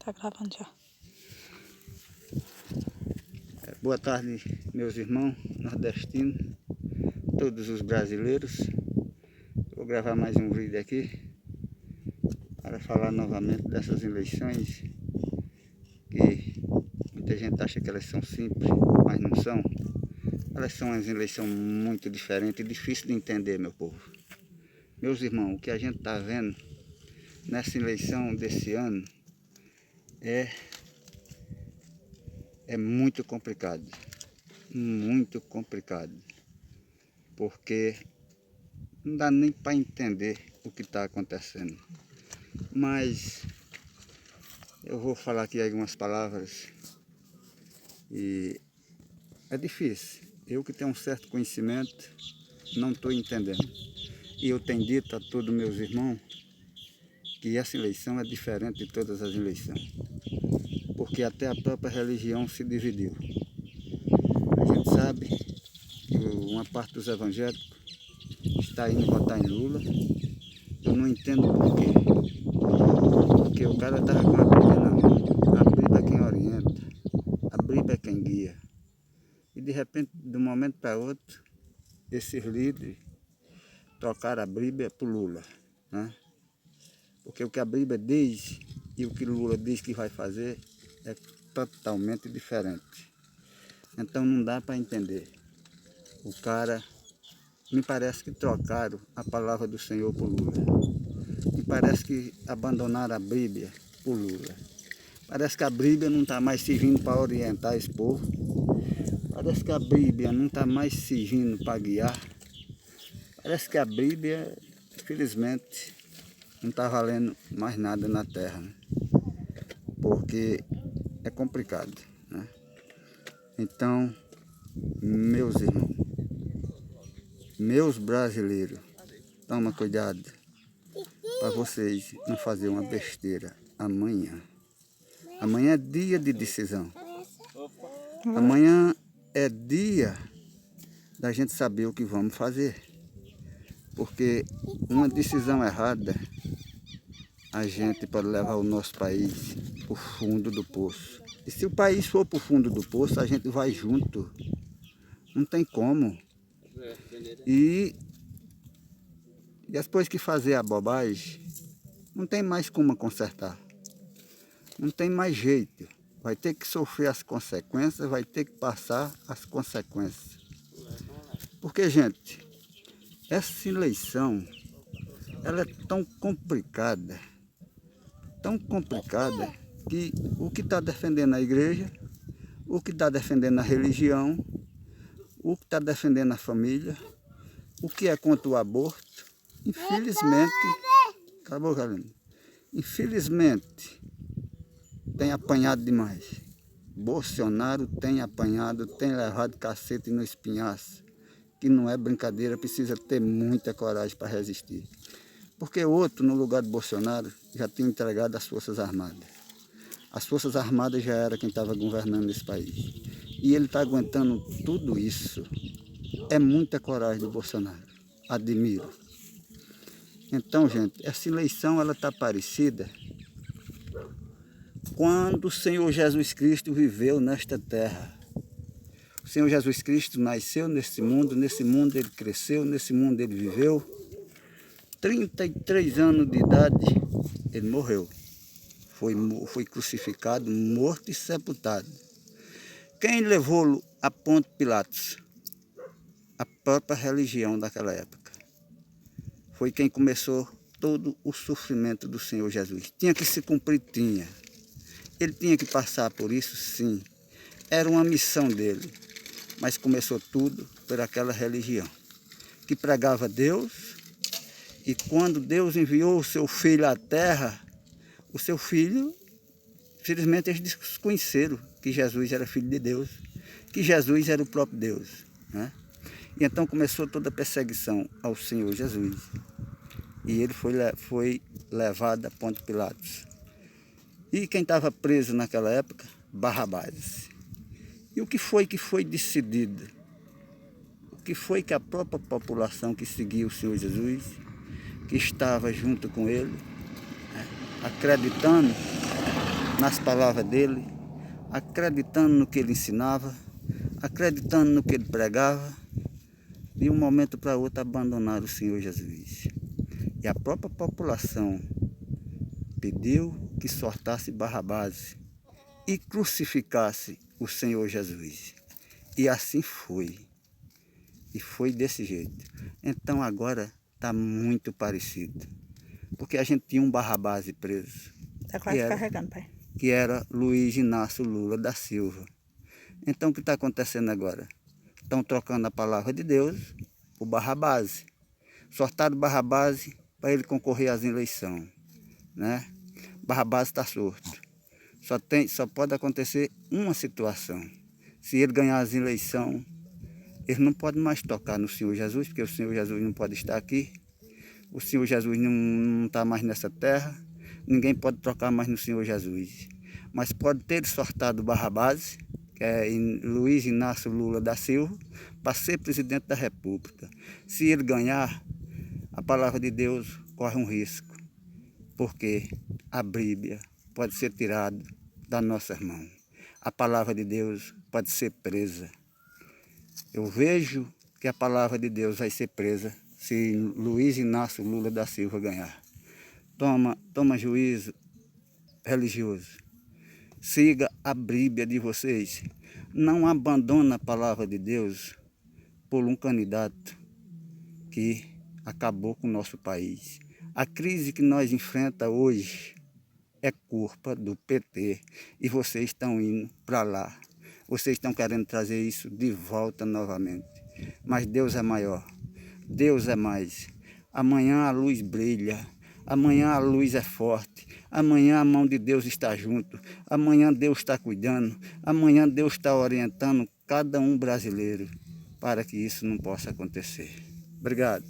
Tá gravando já. Boa tarde, meus irmãos nordestinos, todos os brasileiros. Vou gravar mais um vídeo aqui para falar novamente dessas eleições que muita gente acha que elas são simples, mas não são. Elas são umas eleições muito diferentes e difíceis de entender, meu povo. Meus irmãos, o que a gente está vendo nessa eleição desse ano é muito complicado, porque não dá nem para entender o que está acontecendo. Mas eu vou falar aqui algumas palavras e é difícil. Eu que tenho um certo conhecimento, não estou entendendo. E eu tenho dito a todos meus irmãos que essa eleição é diferente de todas as eleições, porque até a própria religião se dividiu. A gente sabe que uma parte dos evangélicos está indo votar em Lula. Eu não entendo por quê. Porque o cara estava com a Bíblia na mão. A Bíblia é quem orienta, a Bíblia é quem guia. E de repente, de um momento para outro, esses líderes trocaram a Bíblia por Lula, né? Porque o que a Bíblia diz e o que Lula diz que vai fazer é totalmente diferente. Então não dá para entender. O cara, me parece que trocaram a palavra do Senhor por Lula. Me parece que abandonaram a Bíblia por Lula. Parece que a Bíblia não está mais servindo para orientar esse povo. Parece que a Bíblia não está mais servindo para guiar. Parece que a Bíblia, infelizmente, não está valendo mais nada na terra, né? Porque é complicado, né? Então, meus irmãos, meus brasileiros, toma cuidado para vocês não fazerem uma besteira amanhã. Amanhã é dia de decisão. Amanhã é dia da gente saber o que vamos fazer. Porque uma decisão errada, a gente pode levar o nosso país para o fundo do poço. E se o país for para o fundo do poço, a gente vai junto. Não tem como. E depois que fazer a bobagem, não tem mais como consertar. Não tem mais jeito. Vai ter que sofrer as consequências, vai ter que passar as consequências. Porque, gente, essa eleição, ela é tão complicada, que o que está defendendo a igreja, o que está defendendo a religião, o que está defendendo a família, o que é contra o aborto, infelizmente, acabou, Carolina, infelizmente, tem apanhado demais. Bolsonaro tem apanhado, tem levado cacete no espinhaço, que não é brincadeira, precisa ter muita coragem para resistir. Porque outro, no lugar de Bolsonaro, já tinha entregado as Forças Armadas. As Forças Armadas já era quem estava governando esse país. E ele está aguentando tudo isso. É muita coragem do Bolsonaro. Admiro. Então, gente, essa eleição ela está parecida quando o Senhor Jesus Cristo viveu nesta terra. O Senhor Jesus Cristo nasceu nesse mundo ele cresceu, nesse mundo ele viveu. 33 anos de idade, ele morreu. Foi crucificado, morto e sepultado. Quem levou-lo a Ponto Pilatos? A própria religião daquela época. Foi quem começou todo o sofrimento do Senhor Jesus. Tinha que se cumprir, tinha. Ele tinha que passar por isso, sim. Era uma missão dele. Mas começou tudo por aquela religião, que pregava Deus, e quando Deus enviou o seu filho à terra, o seu filho, infelizmente eles desconheceram que Jesus era filho de Deus, que Jesus era o próprio Deus, né? E então começou toda a perseguição ao Senhor Jesus. E ele foi levado a Ponto Pilatos. E quem estava preso naquela época? Barrabás. E o que foi decidido? O que foi que a própria população que seguia o Senhor Jesus, que estava junto com ele, né, acreditando nas palavras dele, acreditando no que ele ensinava, acreditando no que ele pregava, de um momento para outro abandonaram o Senhor Jesus. E a própria população pediu que soltasse Barrabás e crucificasse o Senhor Jesus. E assim foi. E foi desse jeito. Então agora está muito parecido. Porque a gente tinha um Barrabás preso. Está quase carregando, pai. Que era Luiz Inácio Lula da Silva. Então o que está acontecendo agora? Estão trocando a palavra de Deus por Barrabás. Sortaram Barrabás para ele concorrer às eleições, né? Barrabás está solto. Só pode acontecer uma situação. Se ele ganhar as eleições, ele não pode mais tocar no Senhor Jesus, porque o Senhor Jesus não pode estar aqui. O Senhor Jesus não está mais nessa terra. Ninguém pode trocar mais no Senhor Jesus. Mas pode ter sortado Barrabás, que é Luiz Inácio Lula da Silva, para ser presidente da República. Se ele ganhar, a palavra de Deus corre um risco, porque a Bíblia pode ser tirada das nossas mãos. A palavra de Deus pode ser presa. Eu vejo que a palavra de Deus vai ser presa se Luiz Inácio Lula da Silva ganhar. Toma juízo religioso. Siga a Bíblia de vocês. Não abandona a palavra de Deus por um candidato que acabou com o nosso país. A crise que nós enfrentamos hoje é culpa do PT e vocês estão indo para lá. Vocês estão querendo trazer isso de volta novamente. Mas Deus é maior. Deus é mais. Amanhã a luz brilha. Amanhã a luz é forte. Amanhã a mão de Deus está junto. Amanhã Deus está cuidando. Amanhã Deus está orientando cada um brasileiro para que isso não possa acontecer. Obrigado.